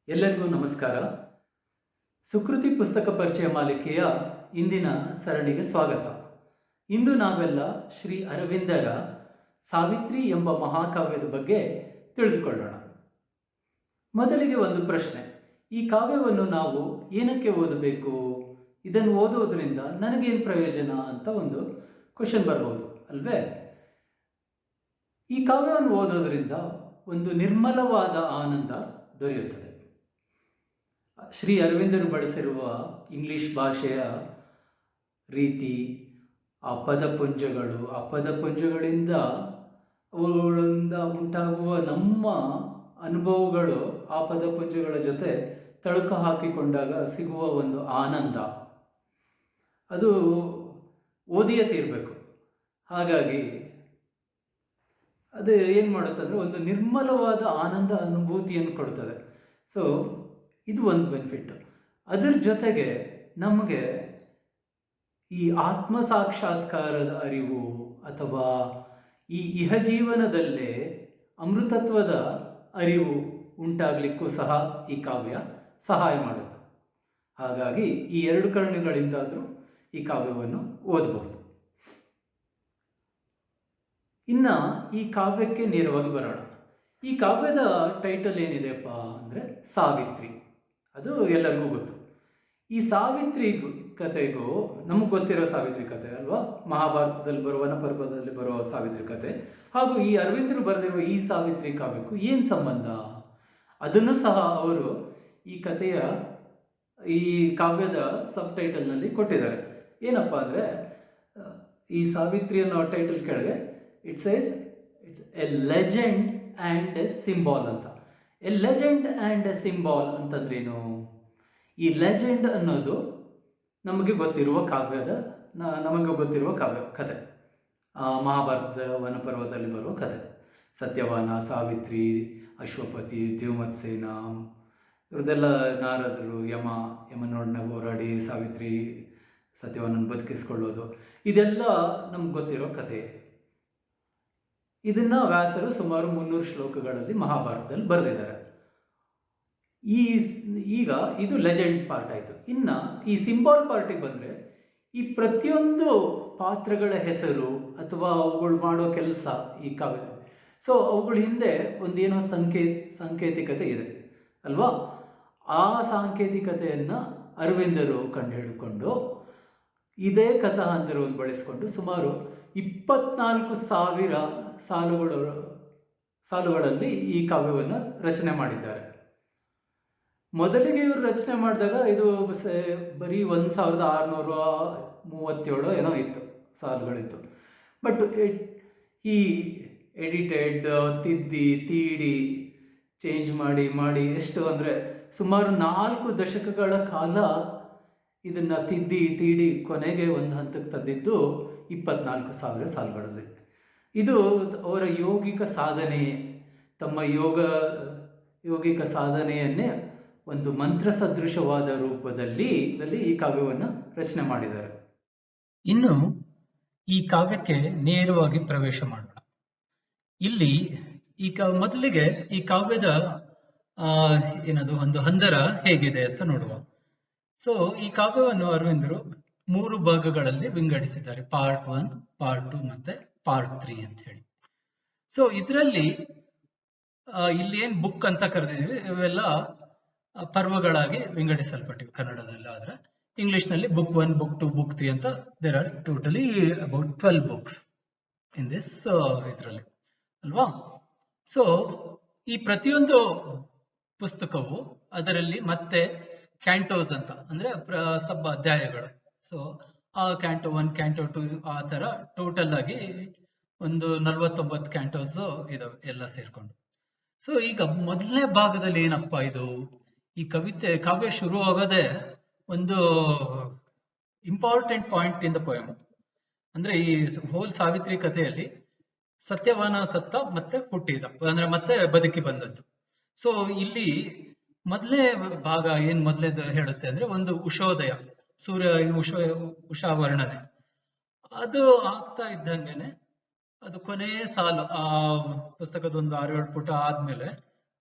ಎಲ್ಲರಿಗೂ ನಮಸ್ಕಾರ. ಸುಕೃತಿ ಪುಸ್ತಕ ಪರಿಚಯ ಮಾಲಿಕೆಯ ಇಂದಿನ ಸರಣಿಗೆ ಸ್ವಾಗತ. ಇಂದು ನಾವೆಲ್ಲ ಶ್ರೀ ಅರವಿಂದರ ಸಾವಿತ್ರಿ ಎಂಬ ಮಹಾಕಾವ್ಯದ ಬಗ್ಗೆ ತಿಳಿದುಕೊಳ್ಳೋಣ. ಮೊದಲಿಗೆ ಒಂದು ಪ್ರಶ್ನೆ: ಈ ಕಾವ್ಯವನ್ನು ನಾವು ಏನಕ್ಕೆ ಓದಬೇಕು? ಇದನ್ನು ಓದೋದ್ರಿಂದ ನನಗೇನು ಪ್ರಯೋಜನ ಅಂತ ಒಂದು ಕ್ವಶನ್ ಬರ್ಬೋದು ಅಲ್ವೇ? ಈ ಕಾವ್ಯವನ್ನು ಓದೋದ್ರಿಂದ ಒಂದು ನಿರ್ಮಲವಾದ ಆನಂದ ದೊರೆಯುತ್ತದೆ. ಶ್ರೀ ಅರವಿಂದರು ಬಳಸಿರುವ ಇಂಗ್ಲಿಷ್ ಭಾಷೆಯ ರೀತಿ, ಆ ಪದಪುಂಜಗಳಿಂದ ಅವುಗಳಿಂದ ಉಂಟಾಗುವ ನಮ್ಮ ಅನುಭವಗಳು ಆ ಪದಪುಂಜಗಳ ಜೊತೆ ತಳುಕು ಹಾಕಿಕೊಂಡಾಗ ಸಿಗುವ ಒಂದು ಆನಂದ, ಅದು ಓದಿಯೇ ತೀರಬೇಕು. ಹಾಗಾಗಿ ಅದು ಏನು ಮಾಡುತ್ತಂದರೆ ಒಂದು ನಿರ್ಮಲವಾದ ಆನಂದ ಅನುಭೂತಿಯನ್ನು ಕೊಡುತ್ತದೆ. ಸೊ ಇದು ಒಂದು ಬೆನಿಫಿಟ್ಟು. ಅದರ ಜೊತೆಗೆ ನಮಗೆ ಈ ಆತ್ಮ ಸಾಕ್ಷಾತ್ಕಾರದ ಅರಿವು ಅಥವಾ ಈ ಇಹಜೀವನದಲ್ಲೇ ಅಮೃತತ್ವದ ಅರಿವು ಉಂಟಾಗಲಿಕ್ಕೂ ಸಹ ಈ ಕಾವ್ಯ ಸಹಾಯ ಮಾಡುತ್ತೆ. ಹಾಗಾಗಿ ಈ ಎರಡು ಕಾರಣಗಳಿಂದಾದರೂ ಈ ಕಾವ್ಯವನ್ನು ಓದಬಹುದು. ಇನ್ನು ಈ ಕಾವ್ಯಕ್ಕೆ ನೇರವಾಗಿ ಬರೋಣ. ಈ ಕಾವ್ಯದ ಟೈಟಲ್ ಏನಿದೆಪ್ಪ ಅಂದರೆ ಸಾವಿತ್ರಿ. ಅದು ಎಲ್ಲರಿಗೂ ಗೊತ್ತು. ಈ ಸಾವಿತ್ರಿ ಕಥೆಗೂ ನಮಗೆ ಗೊತ್ತಿರೋ ಸಾವಿತ್ರಿ ಕಥೆ ಅಲ್ವಾ, ಮಹಾಭಾರತದಲ್ಲಿ ಬರುವ ವನಪರ್ವದಲ್ಲಿ ಬರುವ ಸಾವಿತ್ರಿ ಕಥೆ, ಹಾಗೂ ಈ ಅರವಿಂದರು ಬರೆದಿರುವ ಈ ಸಾವಿತ್ರಿ ಕಾವ್ಯಕ್ಕೂ ಏನು ಸಂಬಂಧ? ಅದನ್ನು ಸಹ ಅವರು ಈ ಕಥೆಯ ಈ ಕಾವ್ಯದ ಸಬ್ ಟೈಟಲ್ನಲ್ಲಿ ಕೊಟ್ಟಿದ್ದಾರೆ. ಏನಪ್ಪ ಅಂದರೆ, ಈ ಸಾವಿತ್ರಿ ಅನ್ನೋ ಟೈಟಲ್ ಕೆಳಗೆ it's a legend and a symbol ಅಂತ. A legend and a symbol ಅಂತಂದ್ರೇನು? ಈ ಲೆಜೆಂಡ್ ಅನ್ನೋದು ನಮಗೆ ಗೊತ್ತಿರುವ ಕಥೆ, ಮಹಾಭಾರತದ ವನಪರ್ವದಲ್ಲಿ ಬರುವ ಕಥೆ. ಸತ್ಯವಾನ, ಸಾವಿತ್ರಿ, ಅಶ್ವಪತಿ, ದ್ಯುಮತ್ಸೇನ ಇವ್ರದ್ದೆಲ್ಲ ನಾರದರು, ಯಮನೊಡನೆ ಹೋರಾಡಿ ಸಾವಿತ್ರಿ ಸತ್ಯವಾನನ ಬದುಕಿಸ್ಕೊಳ್ಳೋದು, ಇದೆಲ್ಲ ನಮ್ಗೆ ಗೊತ್ತಿರೋ ಕಥೆ. ಇದನ್ನು ವ್ಯಾಸರು ಸುಮಾರು 300 ಶ್ಲೋಕಗಳಲ್ಲಿ ಮಹಾಭಾರತದಲ್ಲಿ ಬರೆದಿದ್ದಾರೆ. ಈಗ ಇದು ಲೆಜೆಂಡ್ ಪಾರ್ಟ್ ಆಯಿತು. ಇನ್ನು ಈ ಸಿಂಬಾಲ್ ಪಾರ್ಟಿಗೆ ಬಂದರೆ, ಈ ಪ್ರತಿಯೊಂದು ಪಾತ್ರಗಳ ಹೆಸರು ಅಥವಾ ಅವುಗಳು ಮಾಡೋ ಕೆಲಸ ಈ ಕಾವ್ಯದಲ್ಲಿ. ಸೊ ಅವುಗಳ ಹಿಂದೆ ಒಂದೇನೋ ಸಾಂಕೇತಿಕತೆ ಇದೆ ಅಲ್ವಾ? ಆ ಸಾಂಕೇತಿಕತೆಯನ್ನು ಅರವಿಂದರು ಕಂಡುಹಿಡಿದುಕೊಂಡು ಇದೇ ಕಥಾಹಂದರವನ್ನು ಬಳಸಿಕೊಂಡು ಸುಮಾರು 24,000 ಸಾಲುಗಳಲ್ಲಿ ಈ ಕಾವ್ಯವನ್ನು ರಚನೆ ಮಾಡಿದ್ದಾರೆ. ಮೊದಲಿಗೆ ಇವರು ರಚನೆ ಮಾಡಿದಾಗ ಇದು ಬರೀ 1637 ಏನೋ ಇತ್ತು, ಸಾಲುಗಳಿತ್ತು. ಬಟ್ ಈ ಎಡಿಟೆಡ್, ತಿದ್ದಿ ತೀಡಿ ಚೇಂಜ್ ಮಾಡಿ ಎಷ್ಟು ಅಂದರೆ ಸುಮಾರು 4 ದಶಕಗಳ ಕಾಲ ಇದನ್ನು ತೀಡಿ ಕೊನೆಗೆ ಒಂದು ಹಂತಕ್ಕೆ ತಂದಿದ್ದು 24,000 ಸಾಲುಗಳಲ್ಲಿ. ಇದು ಅವರ ಯೌಗಿಕ ಸಾಧನೆ, ತಮ್ಮ ಯೌಗಿಕ ಸಾಧನೆಯನ್ನೇ ಒಂದು ಮಂತ್ರ ಸದೃಶವಾದ ರೂಪದಲ್ಲಿ ಈ ಕಾವ್ಯವನ್ನು ರಚನೆ ಮಾಡಿದ್ದಾರೆ. ಇನ್ನು ಈ ಕಾವ್ಯಕ್ಕೆ ನೇರವಾಗಿ ಪ್ರವೇಶ ಮಾಡೋಣ. ಇಲ್ಲಿ ಮೊದಲಿಗೆ ಈ ಕಾವ್ಯದ ಒಂದು ಹಂದರ ಹೇಗಿದೆ ಅಂತ ನೋಡುವ. ಸೊ ಈ ಕಾವ್ಯವನ್ನು ಅರವಿಂದರು 3 ಭಾಗಗಳಲ್ಲಿ ವಿಂಗಡಿಸಿದ್ದಾರೆ: ಪಾರ್ಟ್ 1, ಪಾರ್ಟ್ 2 ಮತ್ತೆ ಪಾರ್ಟ್ 3 ಅಂತ ಹೇಳಿ. ಸೊ ಇದರಲ್ಲಿ ಇಲ್ಲಿ ಏನ್ ಬುಕ್ ಅಂತ ಕರೆದಿದ್ವಿ, ಇವೆಲ್ಲ ಪರ್ವಗಳಾಗಿ ವಿಂಗಡಿಸಲ್ಪಟ್ಟಿವೆ ಕನ್ನಡದಲ್ಲಿ. ಆದ್ರೆ ಇಂಗ್ಲಿಷ್ನಲ್ಲಿ ಬುಕ್ 1, ಬುಕ್ 2, ಬುಕ್ 3 ಅಂತ there are totally about 12 books in this ಇದರಲ್ಲಿ ಅಲ್ವಾ? ಸೊ ಈ ಪ್ರತಿಯೊಂದು ಪುಸ್ತಕವು ಅದರಲ್ಲಿ ಮತ್ತೆ ಕ್ಯಾಂಟೋಸ್ ಅಂತ ಅಂದ್ರೆ ಸಬ್ ಅಧ್ಯಾಯಗಳು. ಸೊ ಆ ಕ್ಯಾಂಟೋ 1, ಕ್ಯಾಂಟೋ 2 ಆ ತರ ಟೋಟಲ್ ಆಗಿ ಒಂದು 49 ಕ್ಯಾಂಟೋಸ್ ಇದಾವೆ ಎಲ್ಲ ಸೇರ್ಕೊಂಡು. ಸೊ ಈಗ ಮೊದಲನೇ ಭಾಗದಲ್ಲಿ ಏನಪ್ಪಾ ಇದು, ಈ ಕಾವ್ಯ ಶುರು ಆಗೋದೇ ಒಂದು important point in the poem. ಅಂದ್ರೆ ಈ ಹೋಲ್ ಸಾವಿತ್ರಿ ಕಥೆಯಲ್ಲಿ ಸತ್ಯವಾನ ಸತ್ತ ಮತ್ತೆ ಹುಟ್ಟಿದ, ಅಂದ್ರೆ ಮತ್ತೆ ಬದುಕಿ ಬಂದದ್ದು. ಸೊ ಇಲ್ಲಿ ಮೊದಲನೇ ಭಾಗ ಏನ್ ಮೊದಲೇದು ಹೇಳುತ್ತೆ ಅಂದ್ರೆ ಒಂದು ಉಷೋದಯ, ಸೂರ್ಯ ಉಷಾ ವರ್ಣನೆ. ಅದು ಆಗ್ತಾ ಇದ್ದಂಗೆನೆ ಅದು ಕೊನೆಯ ಸಾಲು, ಆ ಪುಸ್ತಕದ ಒಂದು 6-7 ಪುಟ ಆದ್ಮೇಲೆ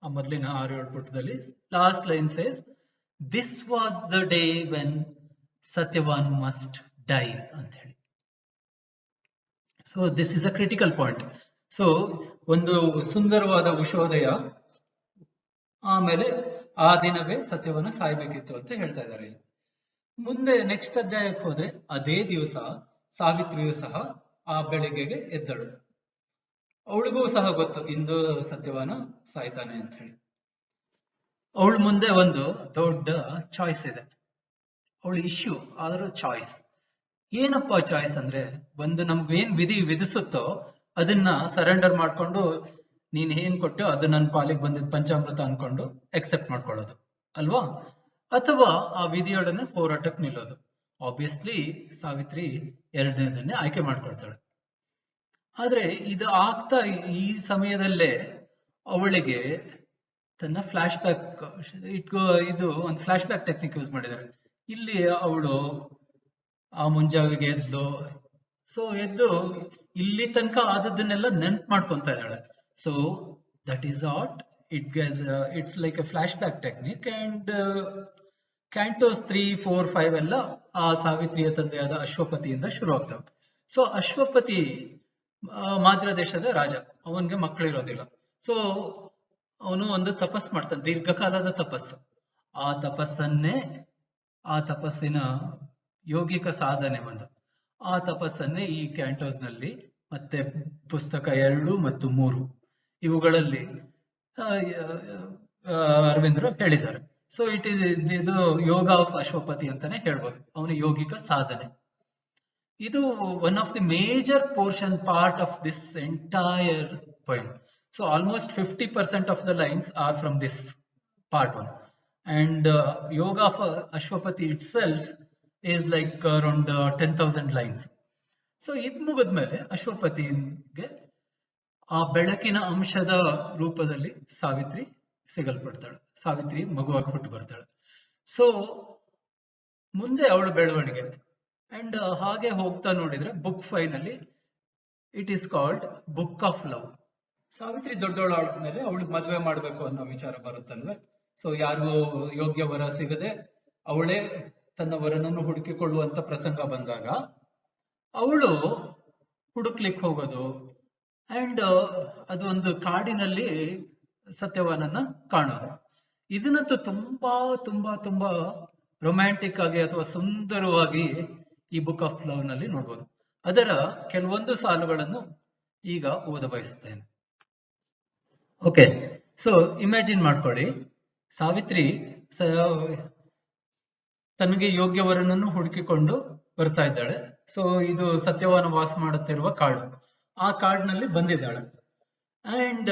ಆ ಮೊದಲಿನ 6-7 ಪುಟದಲ್ಲಿ last line says this was the day when Satyavan must die ಅಂತ ಹೇಳಿ. So this is a critical point. So ಒಂದು ಸುಂದರವಾದ ಉಷೋದಯ, ಆಮೇಲೆ ಆ ದಿನವೇ ಸತ್ಯವನ್ನ ಸಾಯ್ಬೇಕಿತ್ತು ಅಂತ ಹೇಳ್ತಾ ಇದ್ದಾರೆ. ಮುಂದೆ ನೆಕ್ಸ್ಟ್ ಅಧ್ಯಾಯಕ್ಕೆ ಹೋದ್ರೆ ಅದೇ ದಿವಸ ಸಾವಿತ್ರಿಯು ಸಹ ಆ ಬೆಳಿಗ್ಗೆಗೆ ಎದ್ದಳು. ಅವಳಿಗೂ ಸಹ ಗೊತ್ತು ಇಂದು ಸತ್ಯವಾನ ಸಾಯ್ತಾನೆ ಅಂತ ಹೇಳಿ. ಅವಳ ಮುಂದೆ ಒಂದು ದೊಡ್ಡ ಚಾಯ್ಸ್ ಇದೆ. ಅವಳ ಇಶ್ಯೂ ಆದ್ರೂ ಚಾಯ್ಸ್ ಏನಪ್ಪಾ ಚಾಯ್ಸ್ ಅಂದ್ರೆ, ಒಂದು ನಮ್ಗೇನ್ ವಿಧಿ ವಿಧಿಸುತ್ತೋ ಅದನ್ನ ಸರೆಂಡರ್ ಮಾಡ್ಕೊಂಡು ನೀನ್ ಏನ್ ಕೊಟ್ಟು ಅದು ನನ್ನ ಪಾಲಿಗೆ ಬಂದಿದ್ ಪಂಚಾಮೃತ ಅನ್ಕೊಂಡು ಎಕ್ಸೆಪ್ಟ್ ಮಾಡ್ಕೊಳ್ಳೋದು ಅಲ್ವಾ, ಅಥವಾ ಆ ವಿಧಿಯೊಡನೆ ಹೋರಾಟಕ್ಕೆ ನಿಲ್ಲೋದು. ಆಬ್ವಿಯಸ್ಲಿ ಸಾವಿತ್ರಿ ಎರಡನೇದನ್ನೇ ಆಯ್ಕೆ ಮಾಡ್ಕೊಳ್ತಾಳೆ. ಆದ್ರೆ ಇದು ಆಗ್ತಾ ಈ ಸಮಯದಲ್ಲೇ ಅವಳಿಗೆ ತನ್ನ ಫ್ಲಾಶ್ ಬ್ಯಾಕ್ ಇದು ಒಂದು ಫ್ಲಾಶ್ ಬ್ಯಾಕ್ ಟೆಕ್ನಿಕ್ ಯೂಸ್ ಮಾಡಿದ್ದಾರೆ. ಇಲ್ಲಿ ಅವಳು ಆ ಮುಂಜಾವಿಗೆ ಎದ್ಲು. ಸೊ ಎದ್ದು ಇಲ್ಲಿ ತನಕ ಆದದ್ದನ್ನೆಲ್ಲ ನೆನ್ಪು ಮಾಡ್ಕೊಂತ ಇದ್ದಾಳೆ. So that is what it's like a flashback technique. And cantos 3, 4, 5 ಎಲ್ಲ ಆ ಸಾವಿತ್ರಿಯ ತಂದೆಯಾದ ಅಶ್ವಪತಿಯಿಂದ ಶುರು ಆಗ್ತವೆ. ಸೊ ಅಶ್ವಪತಿ ಮಾದ್ರ ದೇಶದ ರಾಜ, ಅವನ್ಗೆ ಮಕ್ಕಳಿರೋದಿಲ್ಲ. ಸೊ ಅವನು ಒಂದು ತಪಸ್ ಮಾಡ್ತಾನೆ, ದೀರ್ಘಕಾಲದ ತಪಸ್ಸು. ಆ ತಪಸ್ಸಿನ ಯೋಗಿಕ ಸಾಧನೆ ಒಂದು. ಆ ತಪಸ್ಸನ್ನೇ ಈ ಕ್ಯಾಂಟೋಸ್ ನಲ್ಲಿ ಮತ್ತೆ ಪುಸ್ತಕ 2 ಮತ್ತು 3 ಇವುಗಳಲ್ಲಿ ಅರವಿಂದರು ಹೇಳಿದ್ದಾರೆ. ಸೊ ಇಟ್ ಈಸ್ ಇದು ಯೋಗ ಆಫ್ ಅಶ್ವಪತಿ ಅಂತಾನೆ ಹೇಳ್ಬೋದು, ಅವನ ಯೋಗಿಕ ಸಾಧನೆ. ಇದು one of the major portion part of this entire poem. So almost 50% of the lines are from this part 1. And yoga of Ashwapati itself is like around 10,000 lines. So ಇದ್ ಮುಗಿದ್ಮೇಲೆ ಅಶ್ವಪತಿಗೆ ಆ ಬೆಳಕಿನ ಅಂಶದ ರೂಪದಲ್ಲಿ ಸಾವಿತ್ರಿ ಸಿಗಲ್ಪಡ್ತಾಳೆ. ಸಾವಿತ್ರಿ ಮಗುವಾಗಿ ಹುಟ್ಟು ಬರ್ತಾಳೆ. ಸೊ ಮುಂದೆ ಅವಳ ಬೆಳವಣಿಗೆ ಅಂಡ್ ಹಾಗೆ ಹೋಗ್ತಾ ನೋಡಿದ್ರೆ ಬುಕ್ 5 ನಲ್ಲಿ it is called book of love. Savitri ದೊಡ್ಡವಳು ಆದ್ಮೇಲೆ ಅವಳಿಗೆ ಮದುವೆ ಮಾಡ್ಬೇಕು ಅನ್ನೋ ವಿಚಾರ ಬರುತ್ತಲ್ವೇ. ಸೊ ಯಾರಿಗೂ ಯೋಗ್ಯ ವರ ಸಿಗದೆ ಅವಳೇ ತನ್ನ ವರನನ್ನು ಹುಡುಕಿಕೊಳ್ಳುವಂತ ಪ್ರಸಂಗ ಬಂದಾಗ ಅವಳು ಹುಡುಕ್ಲಿಕ್ಕೆ ಹೋಗೋದು ಅಂಡ್ ಅದು ಒಂದು ಕಾಡಿನಲ್ಲಿ ಸತ್ಯವಾನನ್ನ ಕಾಣೋದು. ಇದನ್ನಂತೂ ತುಂಬಾ ತುಂಬಾ ತುಂಬಾ ರೊಮ್ಯಾಂಟಿಕ್ ಆಗಿ ಅಥವಾ ಸುಂದರವಾಗಿ ಈ ಬುಕ್ ಆಫ್ ಲವ್ ನಲ್ಲಿ ನೋಡ್ಬೋದು. ಅದರ ಕೆಲವೊಂದು ಸಾಲುಗಳನ್ನು ಈಗ ಓದ ಬಯಸುತ್ತೇನೆ. ಓಕೆ, ಸೊ ಇಮ್ಯಾಜಿನ್ ಮಾಡ್ಕೊಳ್ಳಿ, ಸಾವಿತ್ರಿ ತನಗೆ ಯೋಗ್ಯವರನನ್ನು ಹುಡುಕಿಕೊಂಡು ಬರ್ತಾ ಇದ್ದಾಳೆ. ಸೊ ಇದು ಸತ್ಯವಾನ ವಾಸ ಮಾಡುತ್ತಿರುವ ಕಾಡು. ಆ ಕಾಡಿನಲ್ಲಿ ಬಂದಿದ್ದಾಳೆ ಅಂಡ್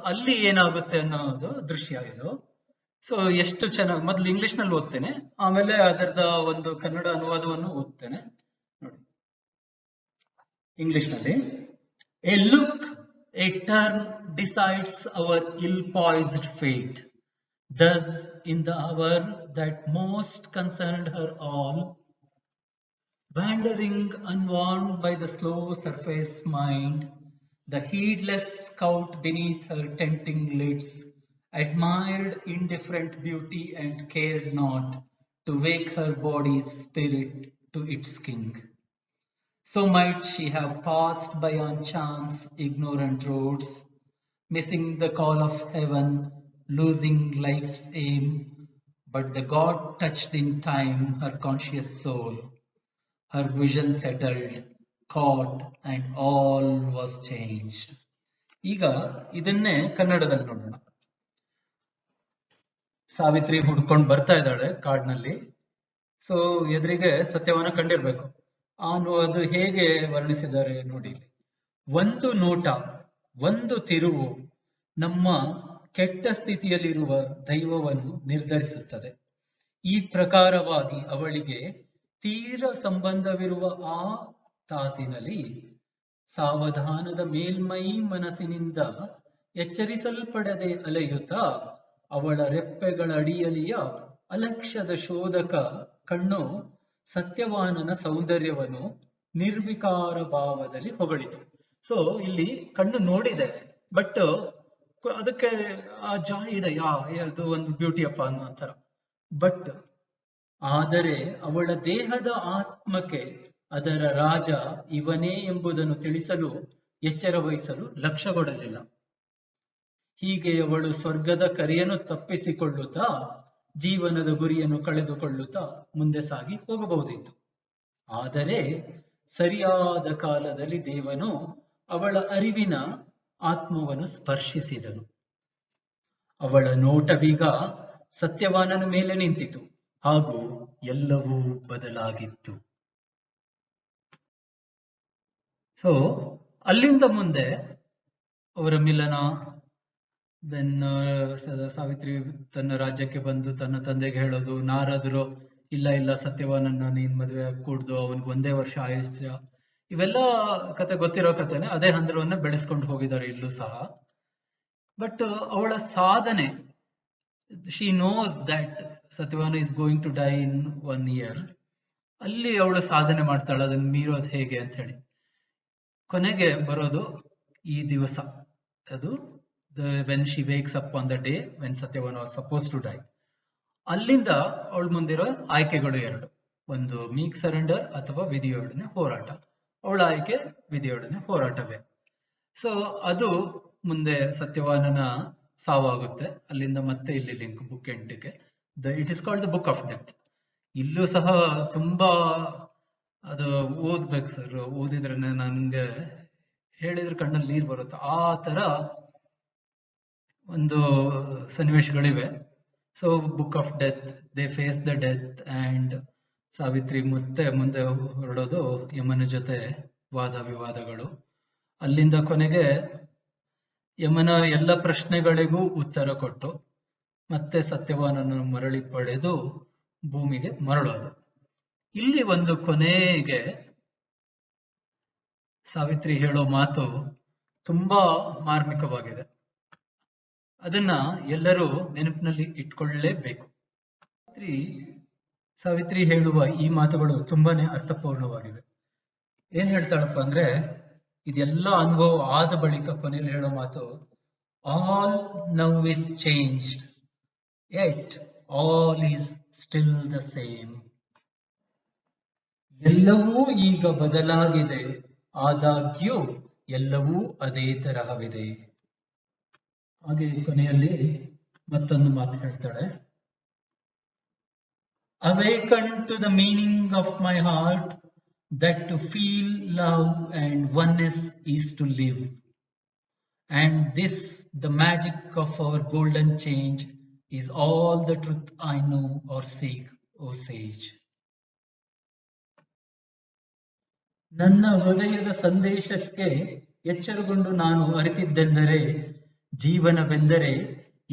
ಅಲ್ಲಿ ಏನಾಗುತ್ತೆ ಅನ್ನೋದು ದೃಶ್ಯ ಇದು. ಸೊ ಎಷ್ಟು ಚೆನ್ನಾಗಿ, ಮೊದಲು ಇಂಗ್ಲಿಷ್ ನಲ್ಲಿ ಓದ್ತೇನೆ, ಆಮೇಲೆ ಅದರದ ಒಂದು ಕನ್ನಡ ಅನುವಾದವನ್ನು ಓದ್ತೇನೆ ನೋಡಿ. ಇಂಗ್ಲಿಷ್ ನಲ್ಲಿ, A look, a turn decides our ill-poised fate. Thus, in the hour that most concerned her all, wandering unwarned by the slow surface mind, the heedless scout beneath her tempting lids admired indifferent beauty and cared not to wake her body's spirit to its king. So might she have passed by on chance ignorant roads, missing the call of heaven, losing life's aim, but the God touched in time her conscious soul, her vision settled, caught, and all was changed. ಈಗ ಇದನ್ನೇ ಕನ್ನಡದಲ್ಲಿ ನೋಡೋಣ. ಸಾವಿತ್ರಿ ಹುಡ್ಕೊಂಡು ಬರ್ತಾ ಇದ್ದಾಳೆ ಕಾಡಿನಲ್ಲಿ. So ಎದುರಿಗೆ ಸತ್ಯವನ್ನ ಕಂಡಿರ್ಬೇಕು. ಅದು ಹೇಗೆ ವರ್ಣಿಸಿದ್ದಾರೆ ನೋಡಿ. ಒಂದು ನೋಟ, ಒಂದು ತಿರುವು ನಮ್ಮ ಕೆಟ್ಟ ಸ್ಥಿತಿಯಲ್ಲಿರುವ ದೈವವನ್ನು ನಿರ್ಧರಿಸುತ್ತದೆ. ಈ ಪ್ರಕಾರವಾಗಿ ಅವಳಿಗೆ ತೀರ ಸಂಬಂಧವಿರುವ ಆ ತಾಸಿನಲ್ಲಿ ಸಾವಧಾನದ ಮೇಲ್ಮೈ ಮನಸ್ಸಿನಿಂದ ಎಚ್ಚರಿಸಲ್ಪಡದೆ ಅಲೆಯುತ್ತಾ ಅವಳ ರೆಪ್ಪೆಗಳ ಅಡಿಯಲಿಯ ಅಲಕ್ಷ್ಯದ ಶೋಧಕ ಕಣ್ಣು ಸತ್ಯವಾನನ ಸೌಂದರ್ಯವನ್ನು ನಿರ್ವಿಕಾರ ಭಾವದಲ್ಲಿ ಹೊಗಳಿತು. ಸೊ ಇಲ್ಲಿ ಕಣ್ಣು ನೋಡಿದೆ, ಬಟ್ ಅದಕ್ಕೆ ಆ ಜಾಯ್ ಇದೆ, ಅದು ಒಂದು ಬ್ಯೂಟಿ ಅಪ್ಪ ಅನ್ನೋ ತರ. ಬಟ್ ಆದರೆ ಅವಳ ದೇಹದ ಆತ್ಮಕ್ಕೆ ಅದರ ರಾಜ ಇವನೇ ಎಂಬುದನ್ನು ತಿಳಿಸಲು ಎಚ್ಚರ ವಹಿಸಲು ಲಕ್ಷ್ಯಗೊಡಲಿಲ್ಲ. ಹೀಗೆ ಅವಳು ಸ್ವರ್ಗದ ಕರೆಯನ್ನು ತಪ್ಪಿಸಿಕೊಳ್ಳುತ್ತಾ ಜೀವನದ ಗುರಿಯನ್ನು ಕಳೆದುಕೊಳ್ಳುತ್ತಾ ಮುಂದೆ ಸಾಗಿ ಹೋಗಬಹುದಿತ್ತು. ಆದರೆ ಸರಿಯಾದ ಕಾಲದಲ್ಲಿ ದೇವನು ಅವಳ ಅರಿವಿನ ಆತ್ಮವನ್ನು ಸ್ಪರ್ಶಿಸಿದನು. ಅವಳ ನೋಟವೀಗ ಸತ್ಯವಾನನ ಮೇಲೆ ನಿಂತಿತು ಹಾಗೂ ಎಲ್ಲವೂ ಬದಲಾಗಿತ್ತು. ಸೊ ಅಲ್ಲಿಂದ ಮುಂದೆ ಅವರ ಮಿಲನ, ದೆನ್ ಸಾವಿತ್ರಿ ತನ್ನ ರಾಜ್ಯಕ್ಕೆ ಬಂದು ತನ್ನ ತಂದೆಗೆ ಹೇಳೋದು, ನಾರದರು ಇಲ್ಲ ಇಲ್ಲ ಸತ್ಯವಾನನ್ನ ನೀನ್ ಮದುವೆ ಕೂಡ್ದು ಅವನಿಗೆ 1 ವರ್ಷ ಆಯುಷ್ಯ, ಇವೆಲ್ಲ ಕತೆ ಗೊತ್ತಿರೋ ಕಥೆನೆ. ಅದೇ ಹಂದರವನ್ನ ಬೆಳೆಸ್ಕೊಂಡು ಹೋಗಿದ್ದಾರೆ ಇಲ್ಲೂ ಸಹ. ಬಟ್ ಅವಳ ಸಾಧನೆ, she knows that Satyavan is going to die in 1 year. ಅಲ್ಲಿ ಅವಳು ಸಾಧನೆ ಮಾಡ್ತಾಳೆ, ಅದನ್ನ ಮೀರೋದು ಹೇಗೆ ಅಂತ ಹೇಳಿ. ಕೊನೆಗೆ ಬರೋದು ಈ ದಿವಸ, ಅದು when she wakes up on the day when Satyavan was suppose to die. ಅಲ್ಲಿಂದ ಅವಳ ಮುಂದಿರೋ ಆಯ್ಕೆಗಳು 2, ಒಂದು ಮೀಕ್ ಸರೆಂಡರ್ ಅಥವಾ ವಿಧಿಯೊಡನೆ ಹೋರಾಟ. ಅವಳ ಆಯ್ಕೆ ವಿಧಿಯೊಡನೆ ಹೋರಾಟವೇ. ಸೊ ಅದು ಮುಂದೆ ಸತ್ಯವಾನನ ಸಾವಾಗುತ್ತೆ. ಅಲ್ಲಿಂದ ಮತ್ತೆ ಇಲ್ಲಿ ಲಿಂಕ್ ಬುಕ್ 8ಗೆ. It is called the book of death. ಇಲ್ಲೂ ಸಹ ತುಂಬಾ ಅದು ಓದ್ಬೇಕು ಸರ್, ಓದಿದ್ರೆ ನನ್ಗೆ ಹೇಳಿದ್ರೆ ಕಣ್ಣಲ್ಲಿ ನೀರು ಬರುತ್ತೆ. ಆ ತರ ಒಂದು ಸನ್ನಿವೇಶಗಳಿವೆ. So book of death, they face the death and Savitri ಮತ್ತೆ ಮುಂದೆ ಹೊರಡೋದು ಯಮನ ಜೊತೆ ವಾದ ವಿವಾದಗಳು. ಅಲ್ಲಿಂದ ಕೊನೆಗೆ ಯಮನ ಎಲ್ಲ ಪ್ರಶ್ನೆಗಳಿಗೂ ಉತ್ತರ ಕೊಟ್ಟು ಮತ್ತೆ ಸತ್ಯವಾನನ್ನು ಮರಳಿ ಪಡೆದು ಭೂಮಿಗೆ ಮರಳೋದು. ಇಲ್ಲಿ ಒಂದು ಕೊನೆಗೆ ಸಾವಿತ್ರಿ ಹೇಳೋ ಮಾತು ತುಂಬಾ ಮಾರ್ಮಿಕವಾಗಿದೆ. ಅದನ್ನ ಎಲ್ಲರೂ ನೆನಪಿನಲ್ಲಿ ಇಟ್ಕೊಳ್ಳಲೇಬೇಕು. ಸಾವಿತ್ರಿ ಹೇಳುವ ಈ ಮಾತುಗಳು ತುಂಬಾನೇ ಅರ್ಥಪೂರ್ಣವಾಗಿವೆ. ಏನ್ ಹೇಳ್ತಾಳಪ್ಪ ಅಂದ್ರೆ, ಇದೆಲ್ಲ ಅನುಭವ ಆದ ಬಳಿಕ ಕೊನೆಯಲ್ಲಿ ಹೇಳೋ ಮಾತು, all now is changed yet all is still the same. ಎಲ್ಲವೂ ಈಗ ಬದಲಾಗಿದೆ, ಆದಾಗ್ಯೂ ಎಲ್ಲವೂ ಅದೇ ತರಹವಿದೆ. ಹಾಗೆ ಕೊನೆಯಲ್ಲಿ ಮತ್ತೊಂದು ಮಾತು ಹೇಳ್ತಾಳೆ, awaken to the meaning of my heart that to feel love and oneness is to live, and this the magic of our golden change is all the truth I know or seek, O sage. ನನ್ನ ಹೃದಯದ ಸಂದೇಶಕ್ಕೆ ಎಚ್ಚರಗೊಂಡು ನಾನು ಅರಿತಿದ್ದೆಂದರೆ, ಜೀವನವೆಂದರೆ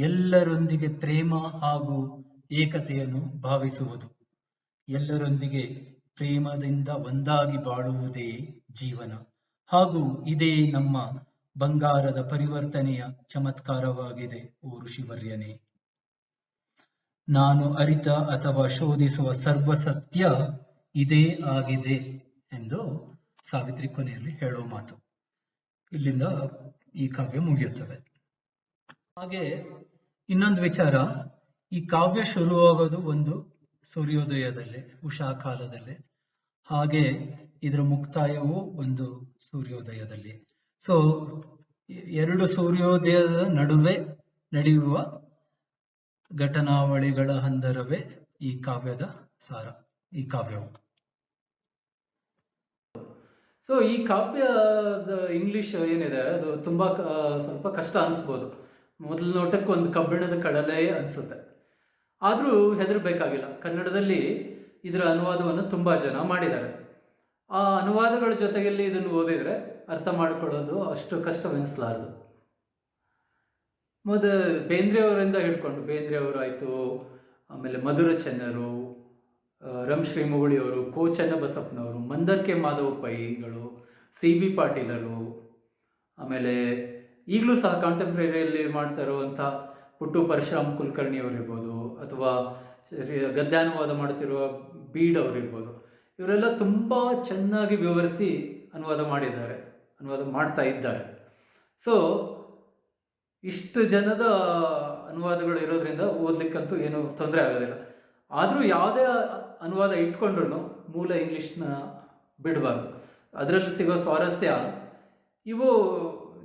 ಎಲ್ಲರೊಂದಿಗೆ ಪ್ರೇಮ ಹಾಗೂ ಏಕತೆಯನ್ನು ಭಾವಿಸುವುದು. ಎಲ್ಲರೊಂದಿಗೆ ಪ್ರೇಮದಿಂದ ಒಂದಾಗಿ ಬಾಳುವುದೇ ಜೀವನ, ಹಾಗೂ ಇದೇ ನಮ್ಮ ಬಂಗಾರದ ಪರಿವರ್ತನೆಯ ಚಮತ್ಕಾರವಾಗಿದೆ ಓ ಋಷಿವರ್ಯನೇ. ನಾನು ಅರಿತ ಅಥವಾ ಶೋಧಿಸುವ ಸರ್ವಸತ್ಯ ಇದೇ ಆಗಿದೆ ಎಂದು ಸಾವಿತ್ರಿ ಕೊನೆಯಲ್ಲಿ ಹೇಳೋ ಮಾತು. ಇಲ್ಲಿಂದ ಈ ಕಾವ್ಯ ಮುಗಿಯುತ್ತದೆ. ಹಾಗೆ ಇನ್ನೊಂದು ವಿಚಾರ, ಈ ಕಾವ್ಯ ಶುರುವಾಗೋದು ಒಂದು ಸೂರ್ಯೋದಯದಲ್ಲೇ, ಉಷಾ ಕಾಲದಲ್ಲೇ. ಹಾಗೆ ಇದರ ಮುಕ್ತಾಯವೂ ಒಂದು ಸೂರ್ಯೋದಯದಲ್ಲಿ. ಸೊ 2 ಸೂರ್ಯೋದಯದ ನಡುವೆ ನಡೆಯುವ ಘಟನಾವಳಿಗಳ ಹಂದರವೇ ಈ ಕಾವ್ಯದ ಸಾರ, ಈ ಕಾವ್ಯವು. ಸೊ ಈ ಕಾವ್ಯದ ಇಂಗ್ಲಿಷ್ ಏನಿದೆ ಅದು ತುಂಬ ಸ್ವಲ್ಪ ಕಷ್ಟ ಅನಿಸ್ಬೋದು. ಮೊದಲ ನೋಟಕ್ಕೆ ಒಂದು ಕಬ್ಬಿಣದ ಕಡಲೆ ಅನಿಸುತ್ತೆ. ಆದರೂ ಹೆದರಬೇಕಾಗಿಲ್ಲ, ಕನ್ನಡದಲ್ಲಿ ಇದರ ಅನುವಾದವನ್ನು ತುಂಬ ಜನ ಮಾಡಿದ್ದಾರೆ. ಆ ಅನುವಾದಗಳ ಜೊತೆಯಲ್ಲಿ ಇದನ್ನು ಓದಿದರೆ ಅರ್ಥ ಮಾಡಿಕೊಳ್ಳೋದು ಅಷ್ಟು ಕಷ್ಟವೆನಿಸಲಾರದು. ಬೇಂದ್ರೆಯವರಿಂದ ಹಿಡ್ಕೊಂಡು, ಬೇಂದ್ರೆಯವರು ಆಯಿತು, ಆಮೇಲೆ ಮಧುರ ಚೆನ್ನರು, ರಂ ಶ್ರೀಮುಗಳಿಯವರು, ಕೋ ಚನ್ನಬಸಪ್ಪನವರು, ಮಂದರ್ಕೆ ಮಾಧವ ಪೈಗಳು, CB ಪಾಟೀಲರು, ಆಮೇಲೆ ಈಗಲೂ ಸಹ ಕಾಂಟೆಂಪ್ರರಿಯಲ್ಲಿ ಮಾಡ್ತಾ ಇರುವಂಥ ಪುಟ್ಟು ಪರಶುರಾಮ್ ಕುಲಕರ್ಣಿಯವರಿರ್ಬೋದು, ಅಥವಾ ಗದ್ಯಾನುವಾದ ಮಾಡ್ತಿರುವ ಬೀಡ್ ಅವರಿರ್ಬೋದು. ಇವರೆಲ್ಲ ತುಂಬ ಚೆನ್ನಾಗಿ ವಿವರಿಸಿ ಅನುವಾದ ಮಾಡ್ತಾ ಇದ್ದಾರೆ. ಸೊ ಇಷ್ಟು ಜನದ ಅನುವಾದಗಳು ಇರೋದ್ರಿಂದ ಓದಲಿಕ್ಕಂತೂ ಏನು ತೊಂದರೆ ಆಗೋದಿಲ್ಲ. ಆದರೂ ಯಾವುದೇ ಅನುವಾದ ಇಟ್ಕೊಂಡ್ರು ಮೂಲ ಇಂಗ್ಲೀಷ್ನ ಬಿಡಬಾರ್ದು. ಅದರಲ್ಲಿ ಸಿಗೋ ಸ್ವಾರಸ್ಯ ಇವು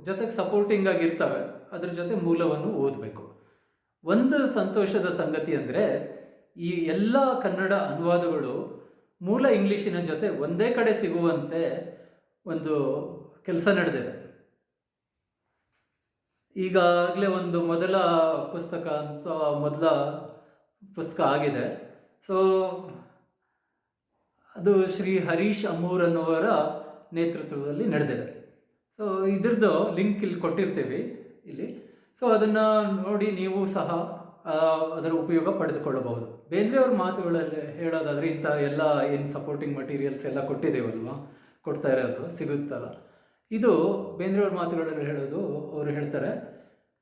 ಜೊತೆಗೆ ಸಪೋರ್ಟಿಂಗ್ ಆಗಿರ್ತವೆ, ಅದ್ರ ಜೊತೆ ಮೂಲವನ್ನು ಓದಬೇಕು. ಒಂದು ಸಂತೋಷದ ಸಂಗತಿ ಅಂದರೆ ಈ ಎಲ್ಲ ಕನ್ನಡ ಅನುವಾದಗಳು ಮೂಲ ಇಂಗ್ಲೀಷಿನ ಜೊತೆ ಒಂದೇ ಕಡೆ ಸಿಗುವಂತೆ ಒಂದು ಕೆಲಸ ನಡೆದಿದೆ. ಈಗಾಗಲೇ ಒಂದು ಮೊದಲ ಪುಸ್ತಕ ಆಗಿದೆ. ಸೊ ಅದು ಶ್ರೀ ಹರೀಶ್ ಅಮೂರ್ ಅನ್ನುವರ ನೇತೃತ್ವದಲ್ಲಿ ನಡೆದಿದೆ. ಸೊ ಇದ್ರದ್ದು ಲಿಂಕ್ ಇಲ್ಲಿ ಕೊಟ್ಟಿರ್ತೀವಿ ಇಲ್ಲಿ. ಸೊ ಅದನ್ನು ನೋಡಿ ನೀವು ಸಹ ಅದರ ಉಪಯೋಗ ಪಡೆದುಕೊಳ್ಳಬಹುದು. ಬೇಂದ್ರೆಯವ್ರ ಮಾತುಗಳಲ್ಲಿ ಹೇಳೋದಾದರೆ ಇಂಥ ಎಲ್ಲ ಏನು ಸಪೋರ್ಟಿಂಗ್ ಮಟೀರಿಯಲ್ಸ್ ಎಲ್ಲ ಕೊಡ್ತಾ ಇರೋದು ಸಿಗುತ್ತಲ್ಲ, ಇದು ಬೇಂದ್ರೆಯವ್ರ ಮಾತುಗಳಲ್ಲಿ ಹೇಳೋದು. ಅವರು ಹೇಳ್ತಾರೆ,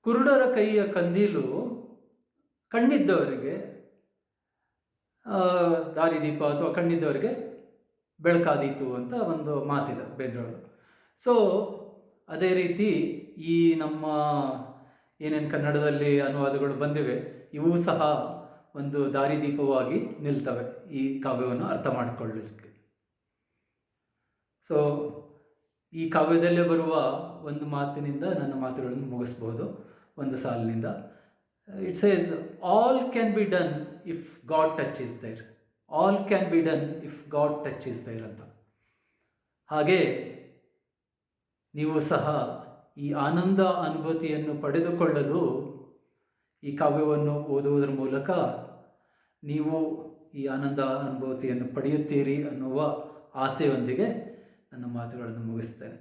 ಕುರುಡರ ಕೈಯ ಕಂದೀಲು ಕಣ್ಣಿದ್ದವರಿಗೆ ದಾರಿದೀಪ ಅಥವಾ ಕಣ್ಣಿದ್ದವರಿಗೆ ಬೆಳಕಾದೀತು ಅಂತ ಒಂದು ಮಾತಿದೆ ಬೇಂದ್ರೆಯವರು. ಸೊ ಅದೇ ರೀತಿ ಈ ನಮ್ಮ ಏನೇನು ಕನ್ನಡದಲ್ಲಿ ಅನುವಾದಗಳು ಬಂದಿವೆ ಇವು ಸಹ ಒಂದು ದಾರಿದೀಪವಾಗಿ ನಿಲ್ತವೆ ಈ ಕಾವ್ಯವನ್ನು ಅರ್ಥ ಮಾಡಿಕೊಳ್ಳಲಿಕ್ಕೆ. ಸೊ ಈ ಕಾವ್ಯದಲ್ಲೇ ಬರುವ ಒಂದು ಮಾತಿನಿಂದ ನನ್ನ ಮಾತುಗಳನ್ನು ಮುಗಿಸ್ಬೋದು. ಒಂದು ಸಾಲಿನಿಂದ it says, all can be done if God touch is there. All can be done if God touch is there ಅಂತ. ಹಾಗೆ ನೀವು ಸಹ ಈ ಆನಂದ ಅನುಭೂತಿಯನ್ನು ಪಡೆದುಕೊಳ್ಳಲು ಈ ಕಾವ್ಯವನ್ನು ಓದುವುದರ ಮೂಲಕ ನೀವು ಈ ಆನಂದ ಅನುಭೂತಿಯನ್ನು ಪಡೆಯುತ್ತೀರಿ ಅನ್ನುವ ಆಸೆಯೊಂದಿಗೆ ನನ್ನ ಮಾತುಗಳನ್ನು ಮುಗಿಸ್ತೇನೆ.